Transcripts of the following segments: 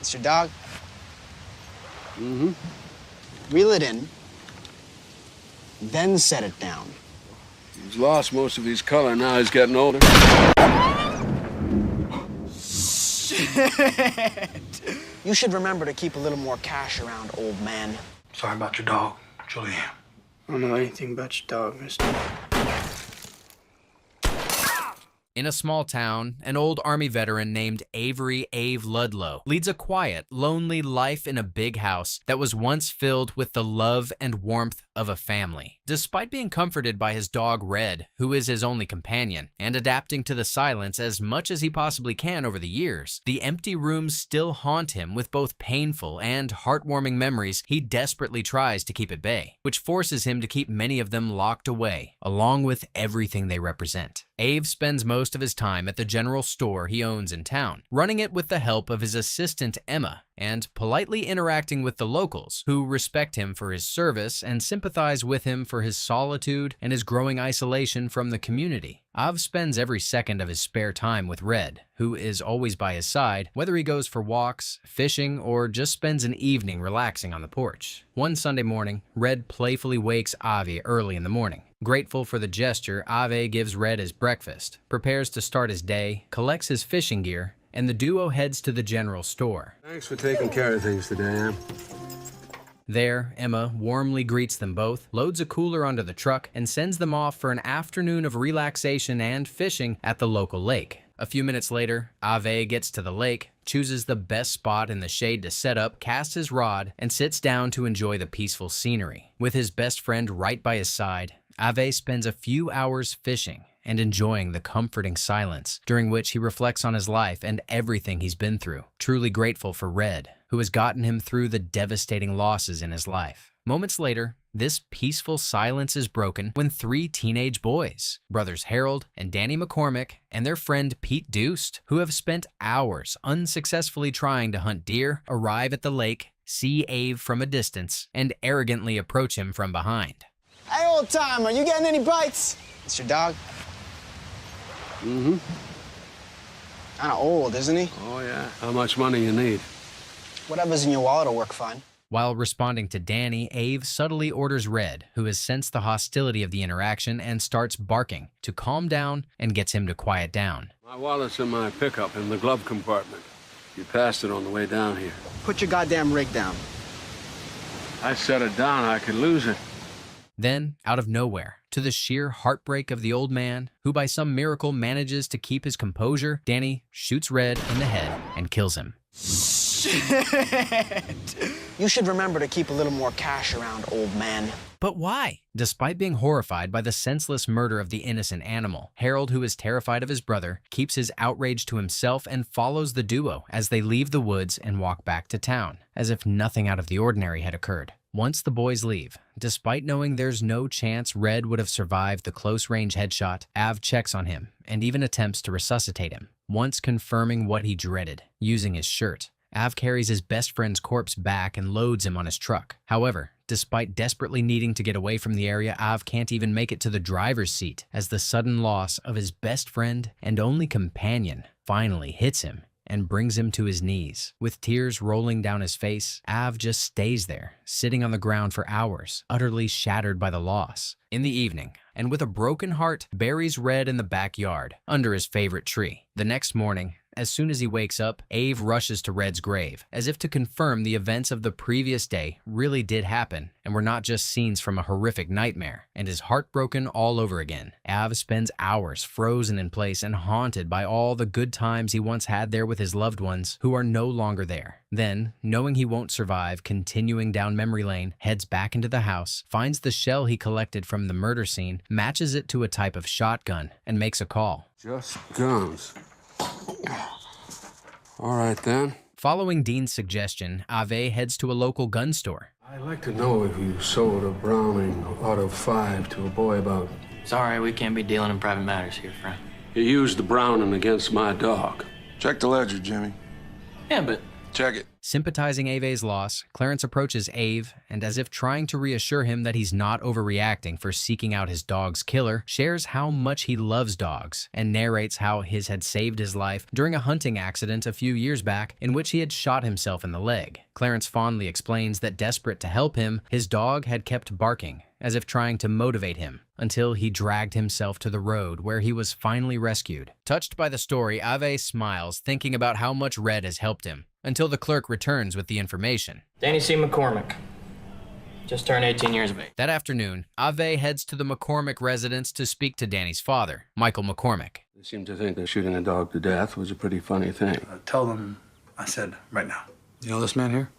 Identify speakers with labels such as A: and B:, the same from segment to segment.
A: It's your dog?
B: Mm-hmm.
A: Reel it in, then set it down.
B: He's lost most of his color, now he's getting older.
A: Shit! You should remember to keep a little more cash around, old man.
C: Sorry about your dog, Julian. I don't know anything about your dog, mister.
D: In a small town, an old Army veteran named Avery Ave Ludlow leads a quiet, lonely life in a big house that was once filled with the love and warmth of a family. Despite being comforted by his dog Red, who is his only companion, and adapting to the silence as much as he possibly can over the years, the empty rooms still haunt him with both painful and heartwarming memories he desperately tries to keep at bay, which forces him to keep many of them locked away, along with everything they represent. Ave spends most of his time at the general store he owns in town, running it with the help of his assistant Emma, and politely interacting with the locals, who respect him for his service and sympathize with him for his solitude and his growing isolation from the community. Av spends every second of his spare time with Red, who is always by his side, whether he goes for walks, fishing, or just spends an evening relaxing on the porch. One Sunday morning, Red playfully wakes Avi early in the morning. Grateful for the gesture, Ave gives Red his breakfast, prepares to start his day, collects his fishing gear, and the duo heads to the general store.
B: Thanks for taking care of things today, Em.
D: There, Emma warmly greets them both, loads a cooler onto the truck, and sends them off for an afternoon of relaxation and fishing at the local lake. A few minutes later, Ave gets to the lake, chooses the best spot in the shade to set up, casts his rod, and sits down to enjoy the peaceful scenery. With his best friend right by his side, Ave spends a few hours fishing and enjoying the comforting silence, during which he reflects on his life and everything he's been through, truly grateful for Red, who has gotten him through the devastating losses in his life. Moments later, this peaceful silence is broken when three teenage boys, brothers Harold and Danny McCormick, and their friend Pete Deuced, who have spent hours unsuccessfully trying to hunt deer, arrive at the lake, see Ave from a distance, and arrogantly approach him from behind.
A: Hey, old timer, you getting any bites? It's your dog?
B: Mm-hmm.
A: Kinda old, isn't he?
B: Oh, yeah. How much money you need?
A: Whatever's in your wallet will work fine.
D: While responding to Danny, Ave subtly orders Red, who has sensed the hostility of the interaction and starts barking, to calm down and gets him to quiet down.
B: My wallet's in my pickup in the glove compartment. You passed it on the way down here.
A: Put your goddamn rig down.
B: I set it down, I could lose it.
D: Then, out of nowhere, to the sheer heartbreak of the old man, who by some miracle manages to keep his composure, Danny shoots Red in the head and kills him.
A: Shit! You should remember to keep a little more cash around, old man.
D: But why? Despite being horrified by the senseless murder of the innocent animal, Harold, who is terrified of his brother, keeps his outrage to himself and follows the duo as they leave the woods and walk back to town, as if nothing out of the ordinary had occurred. Once the boys leave, despite knowing there's no chance Red would have survived the close-range headshot, Av checks on him and even attempts to resuscitate him, once confirming what he dreaded, using his shirt. Av carries his best friend's corpse back and loads him on his truck. However, despite desperately needing to get away from the area, Av can't even make it to the driver's seat as the sudden loss of his best friend and only companion finally hits him and brings him to his knees. With tears rolling down his face, Av just stays there, sitting on the ground for hours, utterly shattered by the loss. In the evening, and with a broken heart, buries Red in the backyard, under his favorite tree. The next morning, as soon as he wakes up, Ave rushes to Red's grave, as if to confirm the events of the previous day really did happen and were not just scenes from a horrific nightmare, and is heartbroken all over again. Av spends hours frozen in place and haunted by all the good times he once had there with his loved ones who are no longer there. Then, knowing he won't survive, continuing down memory lane, heads back into the house, finds the shell he collected from the murder scene, matches it to a type of shotgun, and makes a call.
B: Just guns. All right, then.
D: Following Dean's suggestion, Ave heads to a local gun store.
B: I'd like to know if you sold a Browning Auto 5 to a boy about...
E: Sorry, we can't be dealing in private matters here, friend.
B: You used the Browning against my dog.
F: Check the ledger, Jimmy.
E: Yeah, but
B: Check it.
D: Sympathizing Ave's loss, Clarence approaches Ave and, as if trying to reassure him that he's not overreacting for seeking out his dog's killer, shares how much he loves dogs and narrates how his had saved his life during a hunting accident a few years back in which he had shot himself in the leg. Clarence fondly explains that, desperate to help him, his dog had kept barking, as if trying to motivate him, until he dragged himself to the road where he was finally rescued. Touched by the story, Ave smiles, thinking about how much Red has helped him, until the clerk returns with the information.
E: Danny C. McCormick. Just turned 18 years of age.
D: That afternoon, Ave heads to the McCormick residence to speak to Danny's father, Michael McCormick.
B: They seem to think that shooting a dog to death was a pretty funny thing.
C: Tell them I said right now. You know this man here?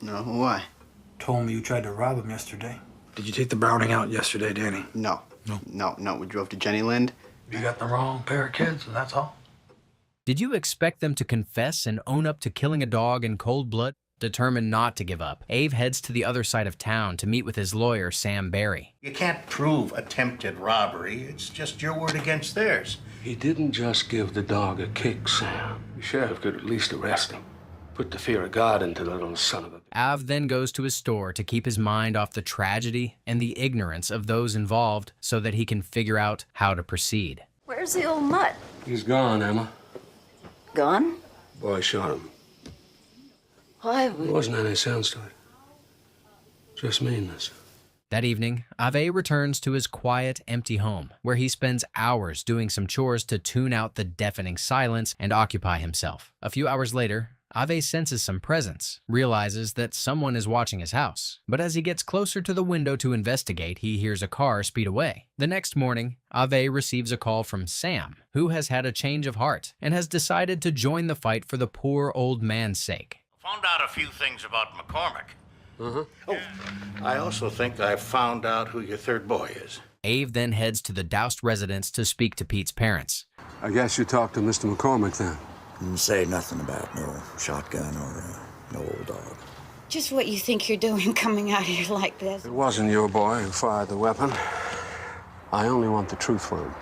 A: No, why?
C: Told me you tried to rob him yesterday. Did you take the Browning out yesterday, Danny?
A: No.
C: No.
A: No, we drove to Jenny Lind.
C: You got the wrong pair of kids, and that's all.
D: Did you expect them to confess and own up to killing a dog in cold blood? Determined not to give up, Ave heads to the other side of town to meet with his lawyer, Sam Barry.
F: You can't prove attempted robbery. It's just your word against theirs.
B: He didn't just give the dog a kick, Sam. The sheriff could at least arrest him. Put the fear of God into the little son of a...
D: Av then goes to his store to keep his mind off the tragedy and the ignorance of those involved so that he can figure out how to proceed.
G: Where's the old mutt?
B: He's gone, Emma.
G: Gone?
B: Boy shot him.
G: Why
B: There wasn't any sense to it. Just meanness.
D: That evening, Ave returns to his quiet, empty home, where he spends hours doing some chores to tune out the deafening silence and occupy himself. A few hours later, Ave senses some presence, realizes that someone is watching his house. But as he gets closer to the window to investigate, he hears a car speed away. The next morning, Ave receives a call from Sam, who has had a change of heart and has decided to join the fight for the poor old man's sake.
F: Found out a few things about McCormick. Oh, I also think I've found out who your third boy is.
D: Ave then heads to the doused residence to speak to Pete's parents.
B: I guess you talked to Mr. McCormick then.
H: Didn't say nothing about no shotgun or no old dog.
G: Just what you think you're doing coming out here like this?
B: It wasn't your boy who fired the weapon. I only want the truth for him.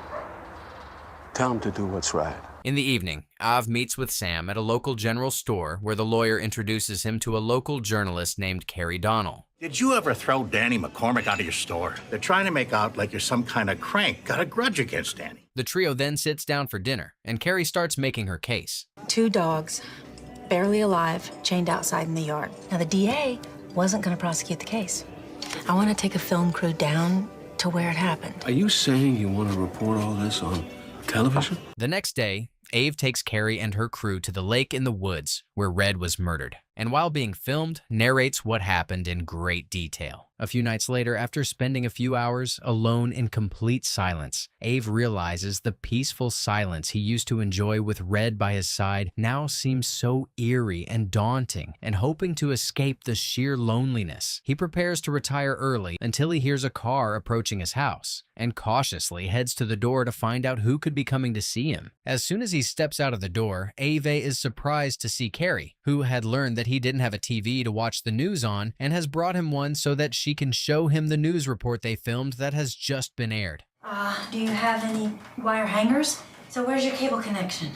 B: Tell him to do what's right.
D: In the evening, Av meets with Sam at a local general store where the lawyer introduces him to a local journalist named Carrie Donnell.
F: Did you ever throw Danny McCormick out of your store? They're trying to make out like you're some kind of crank. Got a grudge against Danny.
D: The trio then sits down for dinner, and Carrie starts making her case.
I: 2 dogs, barely alive, chained outside in the yard. Now, the DA wasn't going to prosecute the case. I want to take a film crew down to where it happened.
B: Are you saying you want to report all this on television?
D: The next day, Ave takes Carrie and her crew to the lake in the woods where Red was murdered, and while being filmed, narrates what happened in great detail. A few nights later, after spending a few hours alone in complete silence, Ave realizes the peaceful silence he used to enjoy with Red by his side now seems so eerie and daunting, and hoping to escape the sheer loneliness, he prepares to retire early until he hears a car approaching his house, and cautiously heads to the door to find out who could be coming to see him. As soon as he steps out of the door, Ave is surprised to see Carrie, who had learned that he didn't have a TV to watch the news on and has brought him one so that she can show him the news report they filmed that has just been aired.
I: Do you have any wire hangers? So where's your cable connection?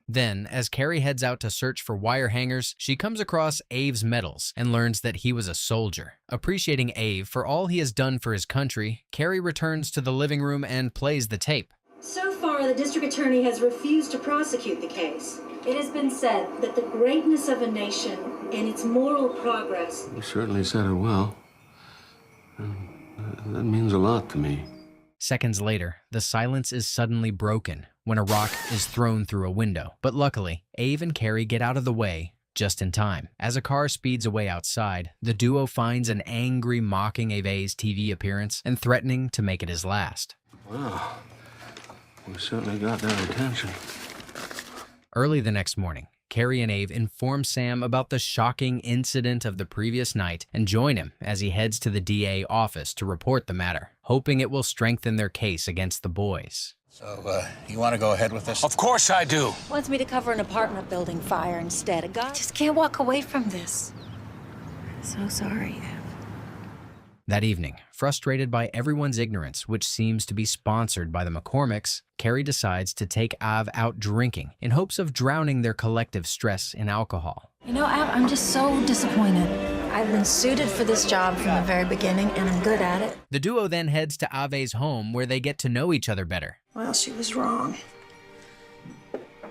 D: Then, as Carrie heads out to search for wire hangers, she comes across Ave's medals and learns that he was a soldier. Appreciating Ave for all he has done for his country, Carrie returns to the living room and plays the tape.
J: So far, the district attorney has refused to prosecute the case. It has been said that the greatness of a nation and its moral progress...
B: You certainly said it well. That means a lot to me.
D: Seconds later, the silence is suddenly broken when a rock is thrown through a window. But luckily, Ave and Carrie get out of the way just in time. As a car speeds away outside, the duo finds an angry mocking Ave's TV appearance and threatening to make it his last.
B: Wow. We certainly got their attention.
D: Early the next morning, Carrie and Ave inform Sam about the shocking incident of the previous night and join him as he heads to the DA office to report the matter, hoping it will strengthen their case against the boys.
F: So, you want to go ahead with this?
B: Of course I do.
G: Wants me to cover an apartment building fire instead. A guy
I: Just can't walk away from this. So sorry, Ev.
D: That evening, frustrated by everyone's ignorance, which seems to be sponsored by the McCormicks, Carrie decides to take Av out drinking in hopes of drowning their collective stress in alcohol.
I: You know, Av, I'm just so disappointed. I've been suited for this job from the very beginning, and I'm good at it.
D: The duo then heads to Ave's home where they get to know each other better.
C: Well, she was wrong.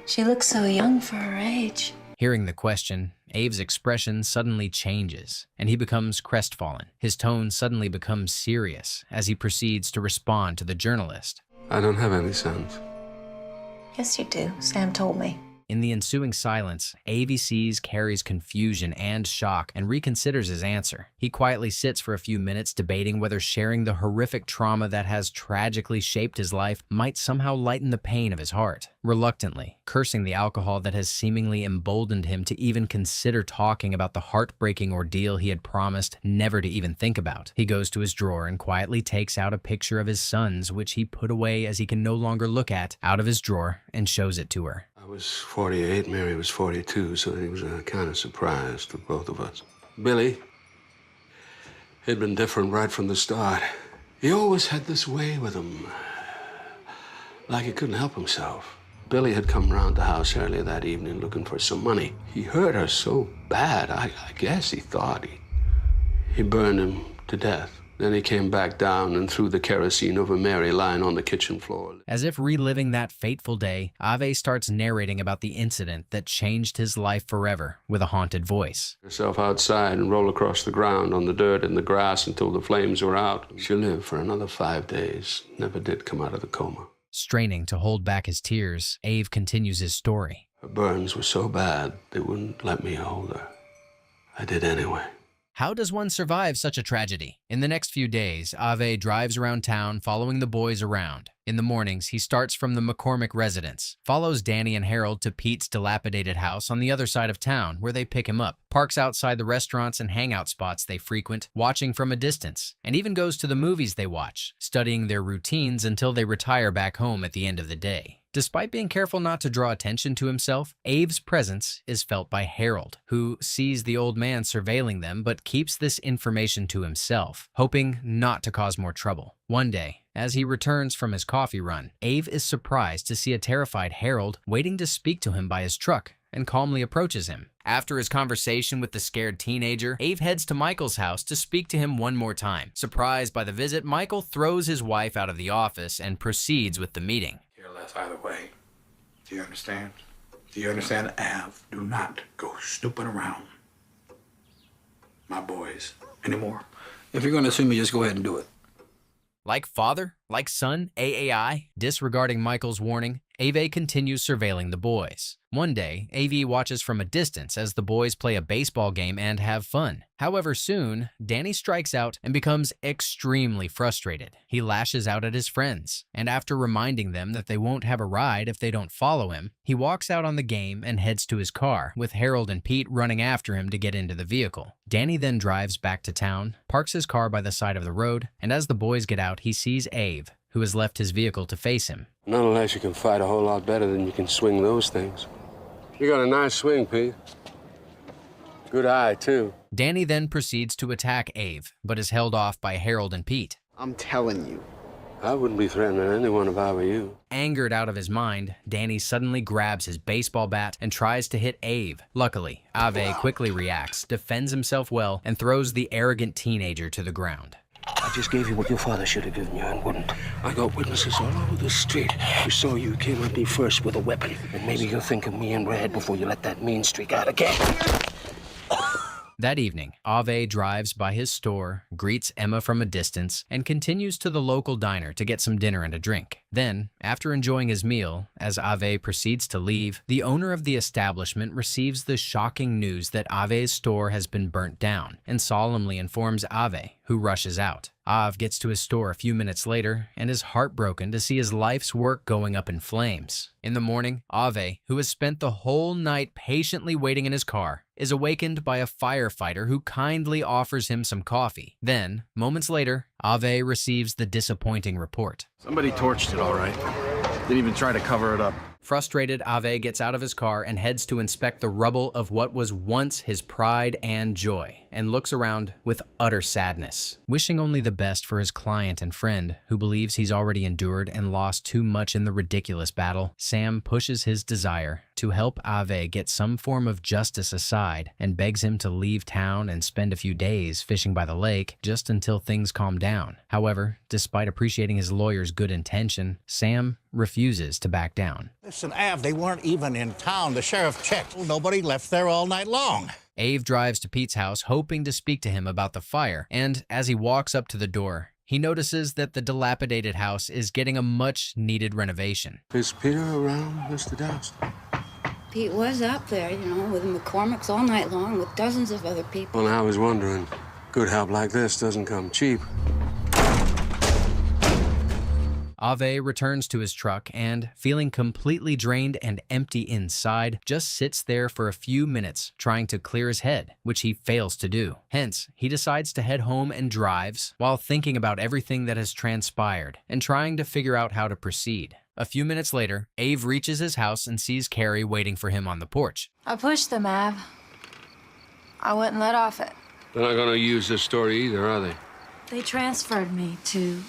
I: She looks so young for her age.
D: Hearing the question, Ave's expression suddenly changes, and he becomes crestfallen. His tone suddenly becomes serious as he proceeds to respond to the journalist.
B: I don't have any sons.
I: Yes, you do. Sam told me.
D: In the ensuing silence, Ave sees Carrie's confusion and shock and reconsiders his answer. He quietly sits for a few minutes debating whether sharing the horrific trauma that has tragically shaped his life might somehow lighten the pain of his heart. Reluctantly, cursing the alcohol that has seemingly emboldened him to even consider talking about the heartbreaking ordeal he had promised never to even think about, he goes to his drawer and quietly takes out a picture of his sons, which he put away as he can no longer look at, out of his drawer and shows it to her.
B: I was 48, Mary was 42, so he was a kind of surprise to both of us. Billy, he'd been different right from the start. He always had this way with him, like he couldn't help himself. Billy had come round the house earlier that evening looking for some money. He hurt her so bad, I guess he thought he burned him to death. Then he came back down and threw the kerosene over Mary lying on the kitchen floor.
D: As if reliving that fateful day, Ave starts narrating about the incident that changed his life forever with a haunted voice.
B: Herself outside and roll across the ground on the dirt and the grass until the flames were out. She lived for another 5 days, never did come out of the coma.
D: Straining to hold back his tears, Ave continues his story.
B: Her burns were so bad, they wouldn't let me hold her. I did anyway.
D: How does one survive such a tragedy? In the next few days, Ave drives around town following the boys around. In the mornings, he starts from the McCormick residence, follows Danny and Harold to Pete's dilapidated house on the other side of town where they pick him up, parks outside the restaurants and hangout spots they frequent, watching from a distance, and even goes to the movies they watch, studying their routines until they retire back home at the end of the day. Despite being careful not to draw attention to himself, Ave's presence is felt by Harold, who sees the old man surveilling them but keeps this information to himself, hoping not to cause more trouble. One day, as he returns from his coffee run, Ave is surprised to see a terrified Harold waiting to speak to him by his truck and calmly approaches him. After his conversation with the scared teenager, Ave heads to Michael's house to speak to him one more time. Surprised by the visit, Michael throws his wife out of the office and proceeds with the meeting.
C: Less either way. Do you understand? Do you understand, Av? Do not go snooping around my boys anymore. If you're going to sue me, just go ahead and do it.
D: Like father, like son, AAI, disregarding Michael's warning, Ave continues surveilling the boys. One day, Ave watches from a distance as the boys play a baseball game and have fun. However, soon, Danny strikes out and becomes extremely frustrated. He lashes out at his friends, and after reminding them that they won't have a ride if they don't follow him, he walks out on the game and heads to his car, with Harold and Pete running after him to get into the vehicle. Danny then drives back to town, parks his car by the side of the road, and as the boys get out, he sees Ave, who has left his vehicle to face him.
B: Not unless you can fight a whole lot better than you can swing those things. You got a nice swing, Pete. Good eye, too.
D: Danny then proceeds to attack Ave, but is held off by Harold and Pete.
A: I'm telling you.
B: I wouldn't be threatening anyone if I were you.
D: Angered out of his mind, Danny suddenly grabs his baseball bat and tries to hit Ave. Luckily, Ave quickly reacts, defends himself well, and throws the arrogant teenager to the ground.
B: I just gave you what your father should have given you and wouldn't. I got witnesses all over the street who saw you came at me first with a weapon. And maybe you'll think of me in red before you let that mean streak out again.
D: That evening, Ave drives by his store, greets Emma from a distance, and continues to the local diner to get some dinner and a drink. Then, after enjoying his meal, as Ave proceeds to leave, the owner of the establishment receives the shocking news that Ave's store has been burnt down and solemnly informs Ave, who rushes out. Ave gets to his store a few minutes later and is heartbroken to see his life's work going up in flames. In the morning, Ave, who has spent the whole night patiently waiting in his car, is awakened by a firefighter who kindly offers him some coffee. Then, moments later, Ave receives the disappointing report.
K: Somebody torched it, all right. Didn't even try to cover it up.
D: Frustrated, Ave gets out of his car and heads to inspect the rubble of what was once his pride and joy, and looks around with utter sadness. Wishing only the best for his client and friend, who believes he's already endured and lost too much in the ridiculous battle, Sam pushes his desire to help Ave get some form of justice aside and begs him to leave town and spend a few days fishing by the lake just until things calm down. However, despite appreciating his lawyer's good intention, Sam refuses to back down.
F: Listen, Av, they weren't even in town. The sheriff checked. Nobody left there all night long.
D: Ave drives to Pete's house hoping to speak to him about the fire, and as he walks up to the door, he notices that the dilapidated house is getting a much-needed renovation.
B: Is Peter around, Mr. Doust?
G: Pete was up there, with the McCormicks all night long with dozens of other people.
B: Well, I was wondering, good help like this doesn't come cheap.
D: Ave returns to his truck and, feeling completely drained and empty inside, just sits there for a few minutes trying to clear his head, which he fails to do. Hence, he decides to head home and drives while thinking about everything that has transpired and trying to figure out how to proceed. A few minutes later, Ave reaches his house and sees Carrie waiting for him on the porch.
I: I pushed them, Av. I wouldn't let off it.
B: They're not going to use this story either, are they?
I: They transferred me to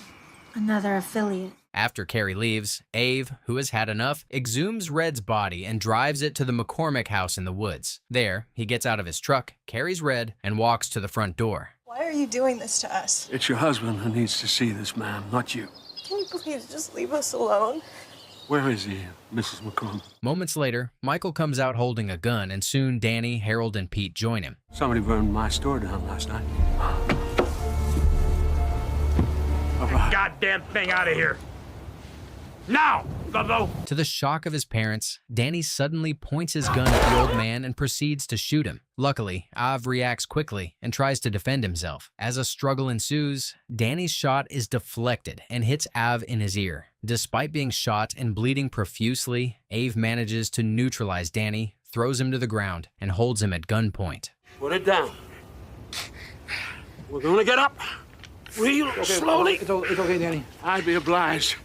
I: another affiliate.
D: After Carrie leaves, Ave, who has had enough, exhumes Red's body and drives it to the McCormick house in the woods. There, he gets out of his truck, carries Red, and walks to the front door.
K: Why are you doing this to us?
B: It's your husband who needs to see this man, not you.
K: Can you please just leave us alone?
B: Where is he, Mrs. McCormick?
D: Moments later, Michael comes out holding a gun, and soon Danny, Harold, and Pete join him.
B: Somebody burned my store down last night.
C: Goddamn thing out of here. Now, Bobo!
D: To the shock of his parents, Danny suddenly points his gun at the old man and proceeds to shoot him. Luckily, Av reacts quickly and tries to defend himself. As a struggle ensues, Danny's shot is deflected and hits Av in his ear. Despite being shot and bleeding profusely, Ave manages to neutralize Danny, throws him to the ground, and holds him at gunpoint.
B: Put it down. We're gonna get up. Real slowly.
C: It's okay, Danny.
B: I'd be obliged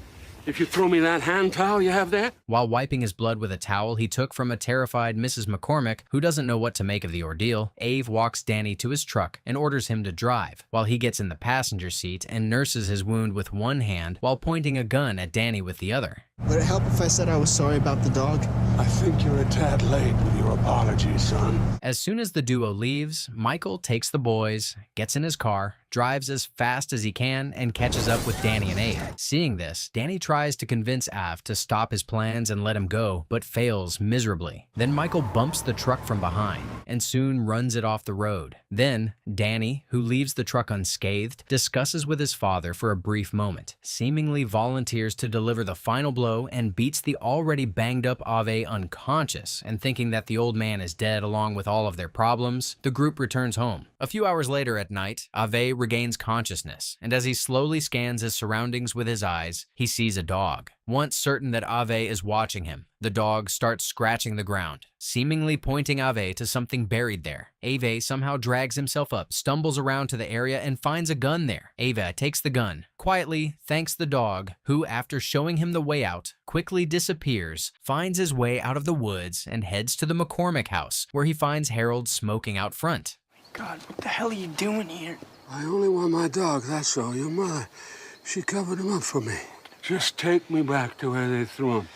B: if you throw me that hand towel you have there.
D: While wiping his blood with a towel he took from a terrified Mrs. McCormick, who doesn't know what to make of the ordeal, Ave walks Danny to his truck and orders him to drive, while he gets in the passenger seat and nurses his wound with one hand while pointing a gun at Danny with the other.
A: Would it help if I said I was sorry about the dog?
B: I think you're a tad late with your apologies, son.
D: As soon as the duo leaves, Michael takes the boys, gets in his car, drives as fast as he can, and catches up with Danny and Ave. Seeing this, Danny tries to convince Av to stop his plans and let him go, but fails miserably. Then Michael bumps the truck from behind and soon runs it off the road. Then, Danny, who leaves the truck unscathed, discusses with his father for a brief moment, seemingly volunteers to deliver the final blow and beats the already banged up Ave unconscious, and thinking that the old man is dead along with all of their problems, the group returns home. A few hours later at night, Ave regains consciousness, and as he slowly scans his surroundings with his eyes, he sees a dog. Once certain that Ave is watching him, the dog starts scratching the ground, seemingly pointing Ave to something buried there. Ave somehow drags himself up, stumbles around to the area, and finds a gun there. Ave takes the gun, quietly thanks the dog, who, after showing him the way out, quickly disappears, finds his way out of the woods, and heads to the McCormick house, where he finds Harold smoking out front.
K: God, what the hell are you doing here?
B: I only want my dog, that's all. Your mother, she covered him up for me. Just take me back to where they threw him.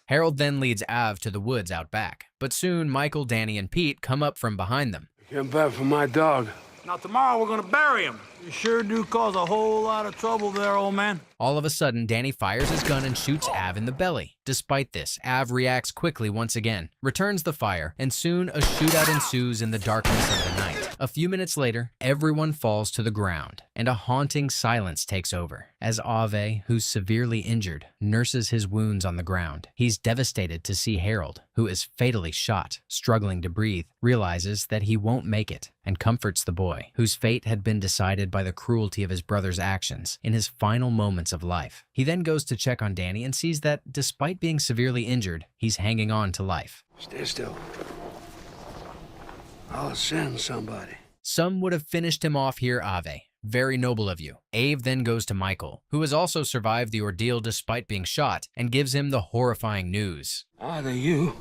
D: Harold then leads Av to the woods out back, but soon Michael, Danny, and Pete come up from behind them.
B: Get back for my dog.
C: Now tomorrow we're gonna bury him. You sure do cause a whole lot of trouble there, old man.
D: All of a sudden, Danny fires his gun and shoots Av in the belly. Despite this, Av reacts quickly once again, returns the fire, and soon a shootout ensues in the darkness of the night. A few minutes later, everyone falls to the ground, and a haunting silence takes over, as Ave, who's severely injured, nurses his wounds on the ground. He's devastated to see Harold, who is fatally shot, struggling to breathe, realizes that he won't make it, and comforts the boy, whose fate had been decided by the cruelty of his brother's actions in his final moments of life. He then goes to check on Danny and sees that, despite being severely injured, he's hanging on to life.
B: Stay still. I'll send somebody.
D: Some would have finished him off here, Ave, Very noble of you. Ave then goes to Michael, who has also survived the ordeal despite being shot, and gives him the horrifying news.
B: Either you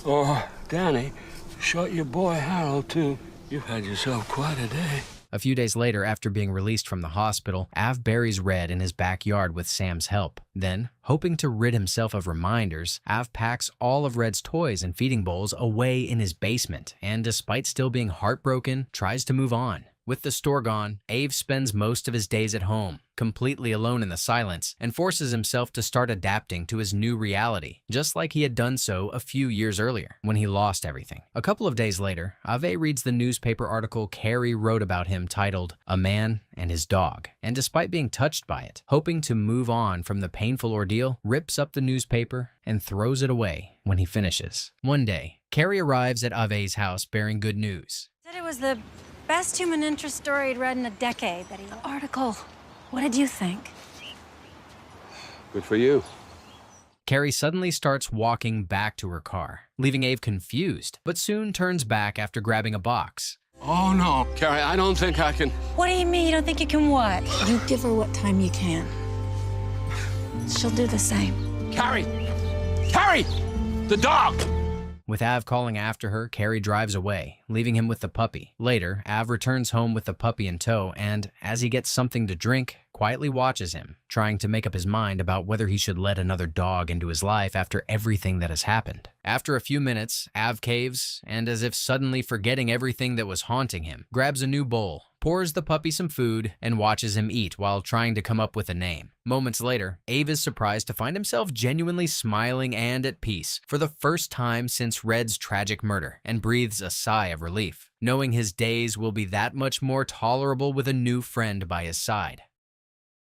B: or Danny shot your boy Harold, too. You've had yourself quite a day.
D: A few days later, after being released from the hospital, Av buries Red in his backyard with Sam's help. Then, hoping to rid himself of reminders, Av packs all of Red's toys and feeding bowls away in his basement, and despite still being heartbroken, tries to move on. With the store gone, Ave spends most of his days at home, completely alone in the silence, and forces himself to start adapting to his new reality, just like he had done so a few years earlier, when he lost everything. A couple of days later, Ave reads the newspaper article Carrie wrote about him titled, "A Man and His Dog," and despite being touched by it, hoping to move on from the painful ordeal, rips up the newspaper and throws it away when he finishes. One day, Carrie arrives at Ave's house bearing good news.
I: Said it was the best human interest story he'd read in a decade. The article. What did you think?
B: Good for you.
D: Carrie suddenly starts walking back to her car, leaving Ave confused, but soon turns back after grabbing a box.
B: Oh, no. Carrie, I don't think I can.
I: What do you mean you don't think you can what?
G: You give her what time you can.
I: She'll do the same.
B: Carrie! Carrie! The dog!
D: With Av calling after her, Carrie drives away, leaving him with the puppy. Later, Av returns home with the puppy in tow and, as he gets something to drink, quietly watches him, trying to make up his mind about whether he should let another dog into his life after everything that has happened. After a few minutes, Av caves, and as if suddenly forgetting everything that was haunting him, grabs a new bowl, pours the puppy some food, and watches him eat while trying to come up with a name. Moments later, Ave is surprised to find himself genuinely smiling and at peace for the first time since Red's tragic murder, and breathes a sigh of relief, knowing his days will be that much more tolerable with a new friend by his side.